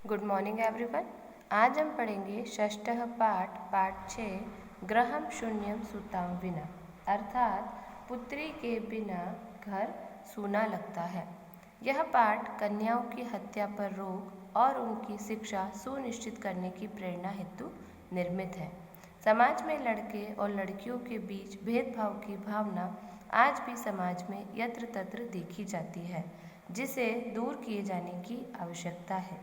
Good morning everyone. आज हम पढ़ेंगे षष्ठः पाठ 6 गृहं शून्यं सुतां विना, अर्थात पुत्री के बिना घर सूना लगता है। यह पाठ कन्याओं की हत्या पर रोक और उनकी शिक्षा सुनिश्चित करने की प्रेरणा हेतु निर्मित है। समाज में लड़के और लड़कियों के बीच भेदभाव की भावना आज भी समाज में यत्र तत्र देखी जाती है, जिसे दूर किए जाने की आवश्यकता है।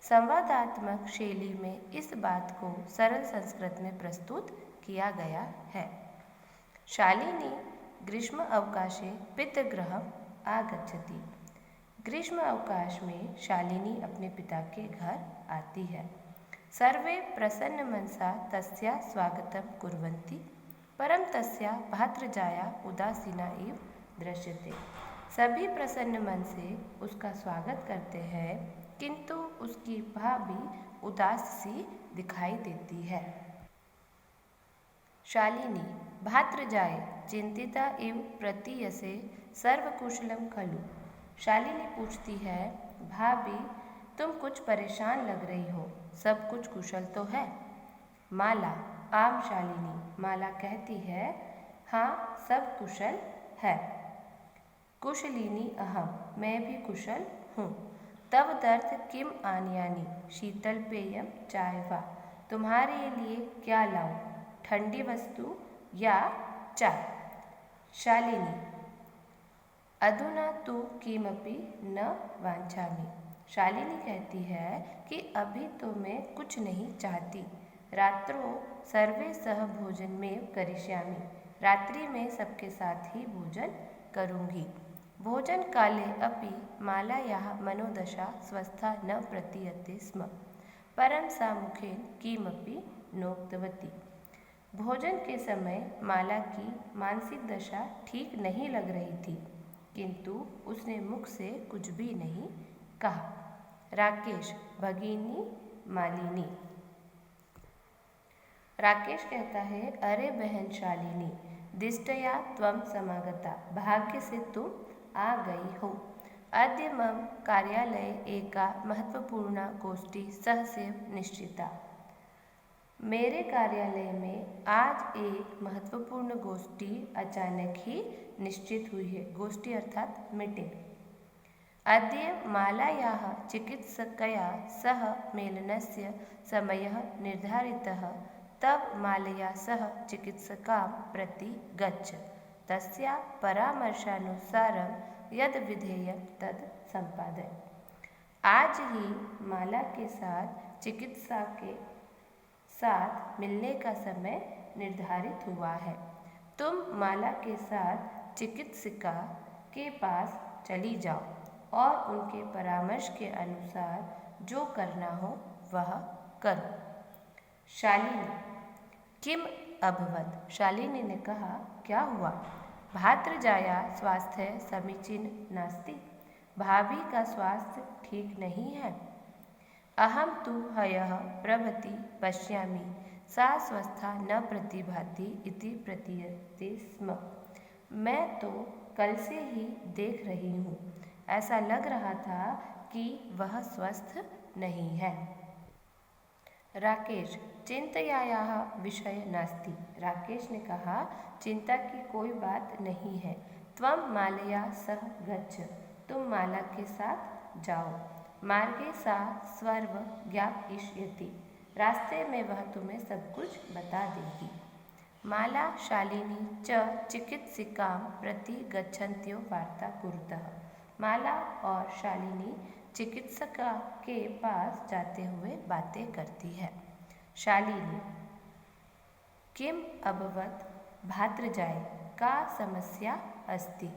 संवादात्मक शैली में इस बात को सरल संस्कृत में प्रस्तुत किया गया है। शालिनी ग्रीष्म अवकाशे पितृगृहम् आगच्छति। ग्रीष्म अवकाश में शालिनी अपने पिता के घर आती है। सर्वे प्रसन्न मनसा तस्या स्वागतं कुर्वन्ति, परं तस्या भातृजाया उदासीना इव दृश्यते। सभी प्रसन्न मन से उसका स्वागत करते हैं, किंतु उसकी भाभी उदास सी दिखाई देती है। शालिनी भातृजाए चिंतिता इव प्रतीयसे सर्वकुशलं खलु। शालिनी पूछती है, भाभी तुम कुछ परेशान लग रही हो, सब कुछ कुशल तो है? माला आम शालिनी, माला कहती है, हाँ सब कुशल है। कुशलिनी अहम, मैं भी कुशल हूँ। तव दर्थ किम आनयानी, शीतल पेयम चाय वा। तुम्हारे लिए क्या लाऊं, ठंडी वस्तु या चाय? शालिनी अधुना तु किमपि न वांछामि। शालिनी कहती है कि अभी तो मैं कुछ नहीं चाहती। रात्रो सर्वे सह भोजन में करिष्यामि। रात्रि में सबके साथ ही भोजन करूँगी। भोजन काले अपि मालायाः मनोदशा स्वस्था न प्रतीयते स्म, परं सा मुखेन किमपि नोक्तवती। भोजन के समय माला की मानसिक दशा ठीक नहीं लग रही थी, किंतु उसने मुख से कुछ भी नहीं कहा। राकेश भगिनी मालिनी। राकेश कहता है, अरे बहन शालिनी, दिष्टया त्वं समागता, भाग्य से तुम आ गई हो। अद्य मम कार्यालये एका महत्वपूर्णा गोष्ठी सहसैव निश्चिता। मेरे कार्यालय में आज एक महत्वपूर्ण गोष्ठी अचानक ही निश्चित हुई है। गोष्ठी अर्थात मीटिंग। अद्य मालायाः चिकित्सकया सह मेलनस्य समयः निर्धारितः। तब मालया सह चिकित्सकां प्रति गच्छ, तस्या परामर्शानुसारं यद विधेयं तद संपादय। आज ही माला के साथ चिकित्सा के साथ मिलने का समय निर्धारित हुआ है। तुम माला के साथ चिकित्सिका के पास चली जाओ और उनके परामर्श के अनुसार जो करना हो वह करो। शालिनी किम अभवत। शालिनी ने कहा, क्या हुआ? भातृजाया स्वास्थ्य समीचीन नास्ति। भाभी का स्वास्थ्य ठीक नहीं है। अहम तु ह्यः प्रभृति पश्यामि, सा स्वस्था न प्रतिभाति इति प्रतीयते स्म। मैं तो कल से ही देख रही हूँ, ऐसा लग रहा था कि वह स्वस्थ नहीं है। राकेश चिंतयायाः विषय नास्ति। राकेश ने कहा, चिंता की कोई बात नहीं है। त्वं मालया सह गच्छ, तुम माला के साथ जाओ। मार्गे सा सर्व ज्ञापयिष्यति, रास्ते में वह तुम्हें सब कुछ बता देगी। माला शालिनी च चिकित्सिकां प्रति गच्छन्त्यो वार्ता कुरुतः। माला और शालिनी चिकित्सका के पास जाते हुए बातें करती है। शालिनी किम अभवत भातृजाए, का समस्या अस्ति।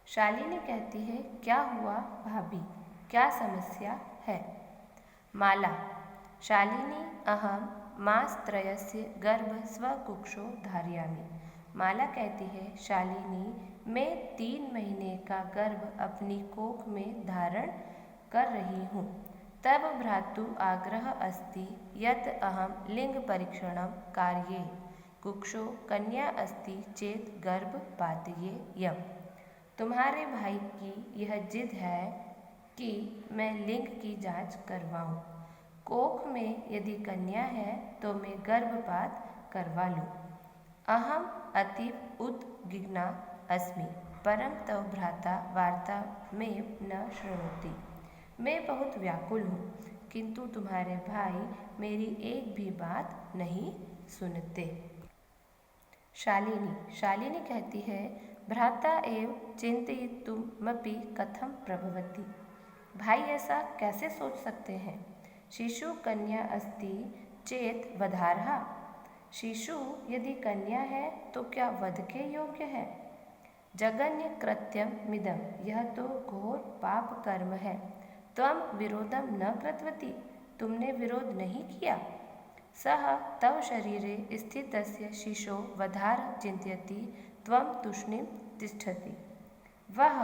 शालिनी कहती है, क्या हुआ भाभी, क्या समस्या है? माला शालिनी अहम मासत्रयस्य गर्भ स्वकुक्षौ धारयामि। माला कहती है, शालिनी मैं 3 महीने का गर्भ अपनी कोख में धारण कर रही हूँ। तब भ्रातु आग्रह अस्ति यत् अहम लिंग परीक्षणं कार्ये, कुक्षौ कन्या अस्ति चेत गर्भ पातयेयम्। तुम्हारे भाई की यह जिद है कि मैं लिंग की जांच करवाऊं। कोख में यदि कन्या है तो मैं गर्भपात करवा लूं। अहम अतीव उद्विग्ना अस्मि, परं तव भ्राता वार्ता में न शृणोति। मैं बहुत व्याकुल हूँ, किंतु तुम्हारे भाई मेरी एक भी बात नहीं सुनते। शालिनी कहती है, भ्राता एव चिंतयितुमपि कथम प्रभवति। भाई ऐसा कैसे सोच सकते हैं। शिशु कन्या अस्ति चेत वधार्हा। शिशु यदि कन्या है तो क्या वध के योग्य है। जगन्य कृत्यम मिदम, यह तो घोर पाप कर्म है। त्वम विरोधम न कृतवती, तुमने विरोध नहीं किया। सह तव शरीरे स्थितस्य शिशो वधार चिंत्यति, त्वम तूष्णीम तिष्ठति। वह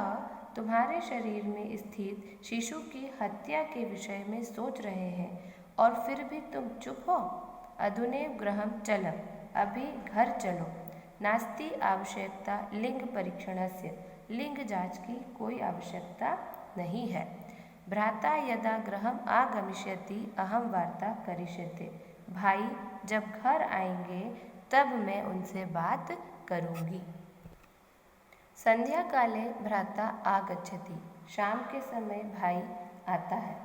तुम्हारे शरीर में स्थित शिशु की हत्या के विषय में सोच रहे हैं और फिर भी तुम चुप हो। अधुनैव गृहं चलम, अभी घर चलो। नास्ति आवश्यकता लिंग परीक्षणस्य, लिंग जांच की कोई आवश्यकता नहीं है। भ्राता यदा गृहम आगमिष्यति अहम वार्ता करिष्यते। भाई जब घर आएंगे तब मैं उनसे बात करूंगी। संध्या काले भ्राता आगच्छति, शाम के समय भाई आता है।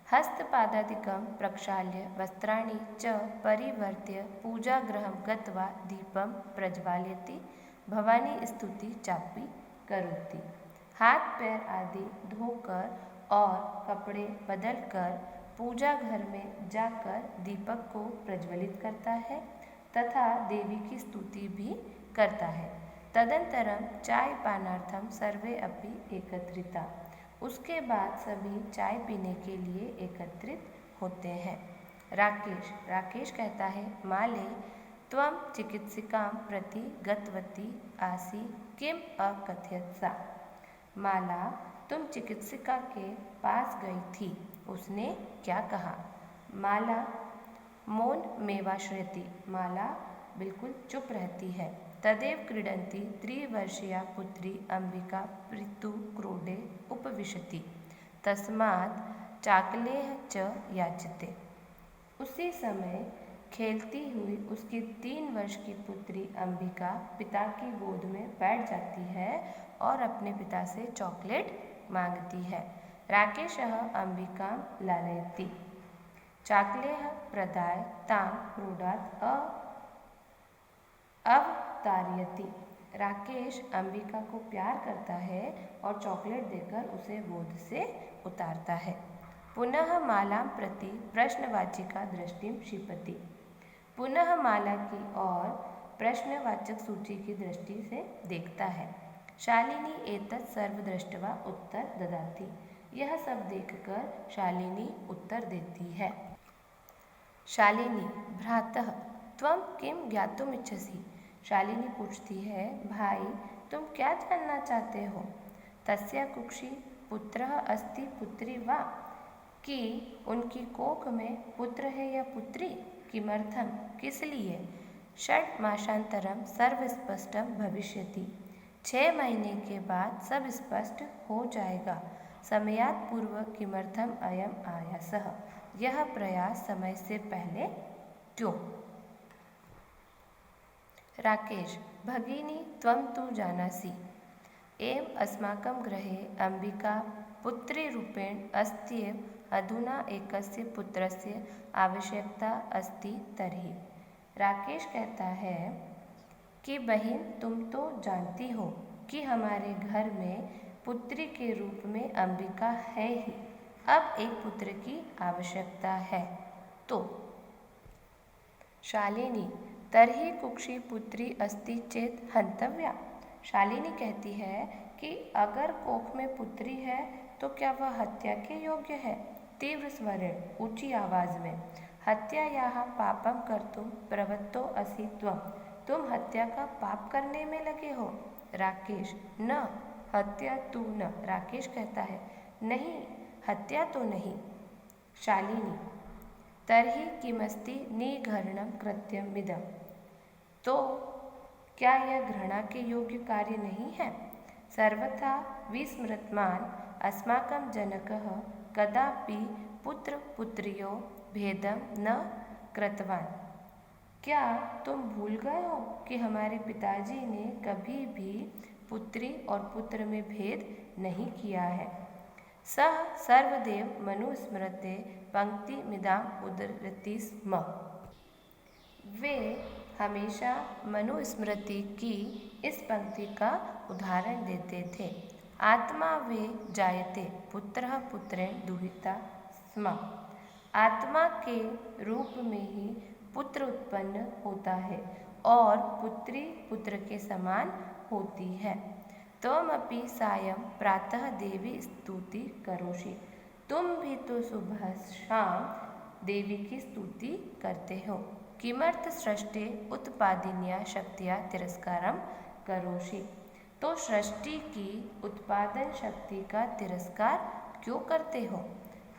हस्तपादादिकं प्रक्षाल्य वस्त्राणि च परिवर्त्य पूजागृहं गत्वा दीपं प्रज्वालयति, भवानी स्तुति चापि करोति। हाथ पैर आदि धोकर और कपड़े बदलकर पूजा घर में जाकर दीपक को प्रज्वलित करता है तथा देवी की स्तुति भी करता है। तदनंतरम चाय पानार्थम सर्वे अपि एकत्रिता, उसके बाद सभी चाय पीने के लिए एकत्रित होते हैं। राकेश कहता है, माले त्वं चिकित्सिकां प्रति गतवती आसी किम अकथयत सा। माला, तुम चिकित्सिका के पास गई थी, उसने क्या कहा। माला मौन मेवाश्रयति, माला बिल्कुल चुप रहती है। तदेव क्रीडन्ती त्रिवर्षीया पुत्री अंबिका पृथु क्रोडे उपविशति, तस्मात् चाकलेह च याचते। उसी समय खेलती हुई उसकी 3 वर्ष की पुत्री अंबिका पिता की गोद में बैठ जाती है और अपने पिता से चॉकलेट मांगती है। राकेशः अंबिकां लालयति, चाकलेह प्रदाय तां क्रोडात् अवतारयति। राकेश अंबिका को प्यार करता है और चॉकलेट देकर उसे गोद से उतारता है। पुनः मालां प्रति प्रश्नवाचिका दृष्टिं क्षिपति, पुनः माला की ओर प्रश्नवाचक सूची की दृष्टि से देखता है। शालिनी एतत् सर्व दृष्ट्वा उत्तर ददाति, यह सब देखकर शालिनी उत्तर देती है। शालिनी, भ्रातः त्वं किं ज्ञातुमिच्छसि। शालिनी पूछती है, भाई तुम क्या जानना चाहते हो। तस्या कुक्षी पुत्रः अस्ति पुत्री वा, कि उनकी कोख में पुत्र है या पुत्री। किमर्थम, किस लिए। 6 मासांतरम सर्वस्पष्टम भविष्यति, 6 महीने के बाद सब स्पष्ट हो जाएगा। समयात् पूर्व किमर्थम अयम आयासः, यह प्रयास समय से पहले क्यों। राकेश, भगिनी त्वं तु जानासि, एव अस्माकं गृहे अंबिका पुत्रीरूपेण अस्त्येव, अधुना एकस्य पुत्रस्य आवश्यकता अस्ति तर्हि। राकेश कहता है कि बहन तुम तो जानती हो कि हमारे घर में पुत्री के रूप में अंबिका है ही, अब एक पुत्र की आवश्यकता है तो। शालिनी, तर्हि कुक्षी पुत्री अस्ति चेत हंतव्या। शालिनी कहती है कि अगर कोख में पुत्री है तो क्या वह हत्या के योग्य है। तीव्र स्वरेण, ऊंची आवाज में, हत्यायाः पापम कर्तुम प्रवृत्तो असि त्वं, तुम हत्या का पाप करने में लगे हो। राकेश, न हत्या तू न। राकेश कहता है, नहीं हत्या तो नहीं। शालिनी, तर्हि किमस्ति निघरणं कृत्यमिदं, तो क्या यह घृणा के योग्य कार्य नहीं है। सर्वथा विस्मृतमान अस्माकं जनकः कदापि पुत्रपुत्र्योः भेदं न कृतवान्। क्या तुम भूल गए हो कि हमारे पिताजी ने कभी भी पुत्री और पुत्र में भेद नहीं किया है। सः सर्वदेव मनुस्मृते पंक्तिमिदाम् उद्धरति स्म। वे हमेशा मनुस्मृति की इस पंक्ति का उदाहरण देते थे। आत्मा वे जायते पुत्रः पुत्रेण दुहिता स्म। आत्मा के रूप में ही पुत्र उत्पन्न होता है और पुत्री पुत्र के समान होती है। त्वमपि सायं प्रातः देवी स्तुति करोषि। तुम भी तो सुबह शाम देवी की स्तुति करते हो। किमर्थ सृष्टे उत्पादिन्या शक्तिया तिरस्कारम करोषि। तो सृष्टि की उत्पादन शक्ति का तिरस्कार क्यों करते हो।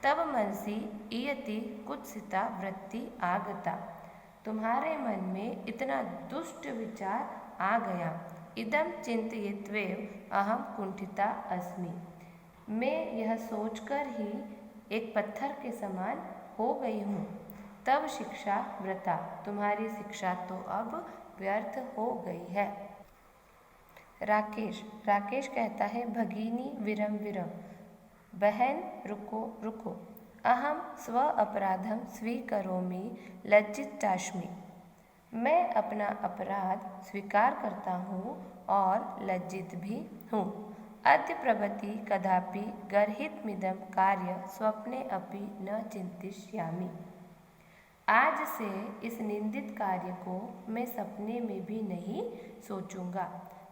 तब मनसि इयति कुत्सिता वृत्ति आगता। तुम्हारे मन में इतना दुष्ट विचार आ गया। इदं चिन्तयित्वैव अहं कुंठिता अस्मि। मैं यह सोचकर ही एक पत्थर के समान हो गई हूँ। तब शिक्षा वृथा। तुम्हारी शिक्षा तो अब व्यर्थ हो गई है। राकेश कहता है, भगिनी विरम विरम, बहन रुको रुको, अहम स्व अपराधम स्वीकरोमि लज्जितास्मि। मैं अपना अपराध स्वीकार करता हूँ और लज्जित भी हूँ। अद्य प्रभृति कदापि गर्हितमिदं कार्य स्वप्ने अपि न चिंतिष्यामि। आज से इस निंदित कार्य को मैं सपने में भी नहीं सोचूंगा।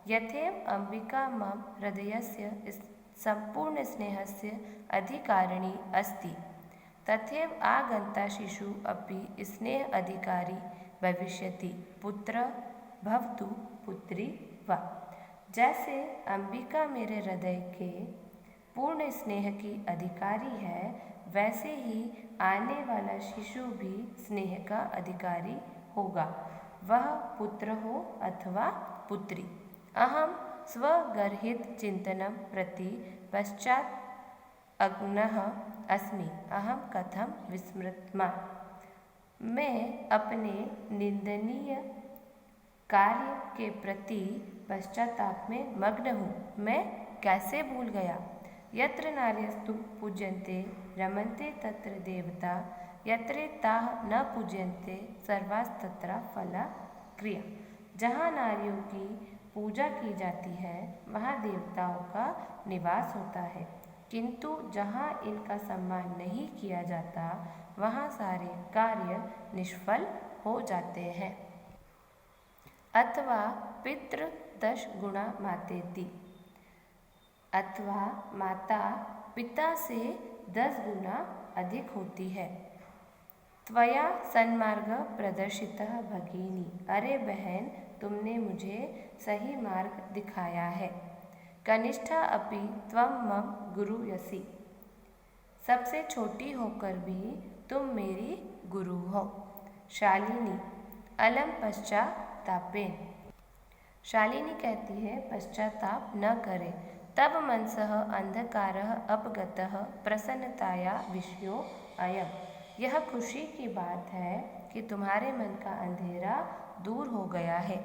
यथैव अंबिका मम हृदयस्य संपूर्ण स्नेहस्य अधिकारिणी अस्ति, तथैव आगंता शिशु अपि स्नेह अधिकारी भविष्यति। पुत्र भवतु पुत्री वा। जैसे अंबिका मेरे हृदय के पूर्ण स्नेह की अधिकारी है, वैसे ही आने वाला शिशु भी स्नेह का अधिकारी होगा, वह पुत्र हो अथवा पुत्री। अहम स्वगर्हित चिंतनम प्रति पश्चात अग्नः अस्मि। अहम कथम विस्मृत्मा। मैं अपने निंदनीय कार्य के प्रति पश्चाताप में मग्न हूँ। मैं कैसे भूल गया। यत्र नार्यस्तु पूज्यन्ते रमन्ते तत्र देवता, यत्र ताः न पूज्यन्ते सर्वास्तत्र फला क्रिया। जहाँ नारियों की पूजा की जाती है, वहाँ देवताओं का निवास होता है, किंतु जहाँ इनका सम्मान नहीं किया जाता, वहाँ सारे कार्य निष्फल हो जाते हैं। अथवा पितृ 10 गुणा मातेति। अथवा माता पिता से 10 गुना अधिक होती है। त्वया सन्मार्ग प्रदर्शितः भगिनी। अरे बहन, तुमने मुझे सही मार्ग दिखाया है। कनिष्ठा अपि त्वं मम गुरुयसि। सबसे छोटी होकर भी तुम मेरी गुरु हो। शालिनी अलम पश्चातापेन। शालिनी कहती है, पश्चाताप न करे। तब मनसः अंधकारः अपगतः प्रसन्नताया विषयो अयम्। यह खुशी की बात है कि तुम्हारे मन का अंधेरा दूर हो गया है।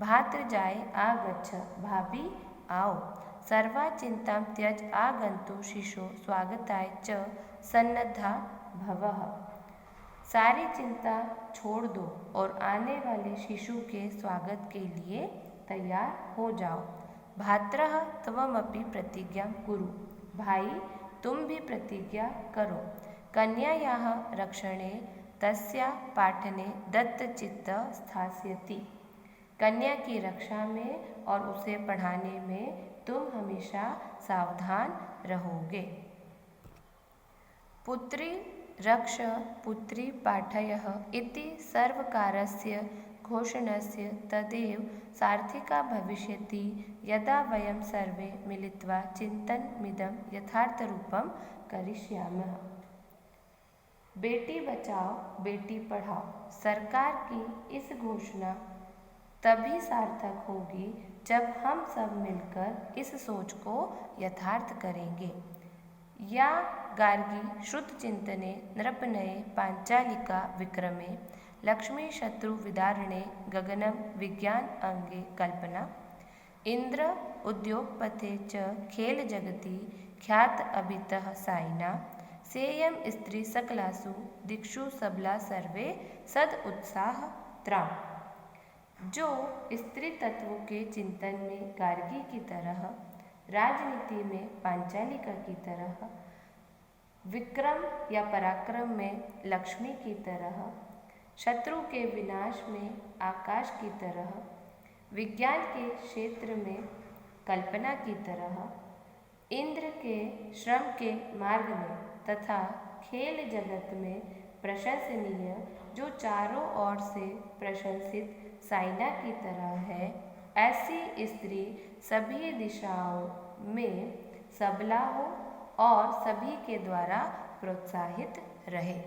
भातृजाए आगच्छ, भाभी आओ। सर्वा चिंता त्यज आगंतु शिशो स्वागताय च सन्नद्धा भवः। सारी चिंता छोड़ दो और आने वाले शिशु के स्वागत के लिए तैयार हो जाओ। भात्रः त्वमपि प्रतिज्ञां कुरु। भाई, तुम भी प्रतिज्ञा करो। कन्यायाः रक्षणे तस्या पाठने दत्तचित्तः स्थास्यति। कन्या की रक्षा में और उसे पढ़ाने में तुम हमेशा सावधान रहोगे। पुत्री रक्ष पुत्री पाठयः इति सर्वकारस्य घोषणस्य तदेव सार्थिका भविष्यति यदा वयं सर्वे मिलित्वा चिन्तनमिदं यथार्थरूपं करिष्यामः। बेटी बचाओ बेटी पढ़ाओ सरकार की इस घोषणा तभी सार्थक होगी जब हम सब मिलकर इस सोच को यथार्थ करेंगे। या गार्गी श्रुतचिन्तने नृपनये पाञ्चालिका विक्रमे लक्ष्मी शत्रु विदारणे गगनं विज्ञान अंगे कल्पना इंद्र उद्योगपथे च खेल जगति ख्यात अभितः साइना सेयम स्त्री सकलासु दिक्षु सबला सर्वे सद उत्साह त्राम। जो स्त्री तत्वों के चिंतन में गार्गी की तरह, राजनीति में पांचालिका की तरह, विक्रम या पराक्रम में लक्ष्मी की तरह, शत्रु के विनाश में आकाश की तरह, विज्ञान के क्षेत्र में कल्पना की तरह, इंद्र के श्रम के मार्ग में तथा खेल जगत में प्रशंसनीय जो चारों ओर से प्रशंसित साइना की तरह है, ऐसी स्त्री सभी दिशाओं में सबला हो और सभी के द्वारा प्रोत्साहित रहे।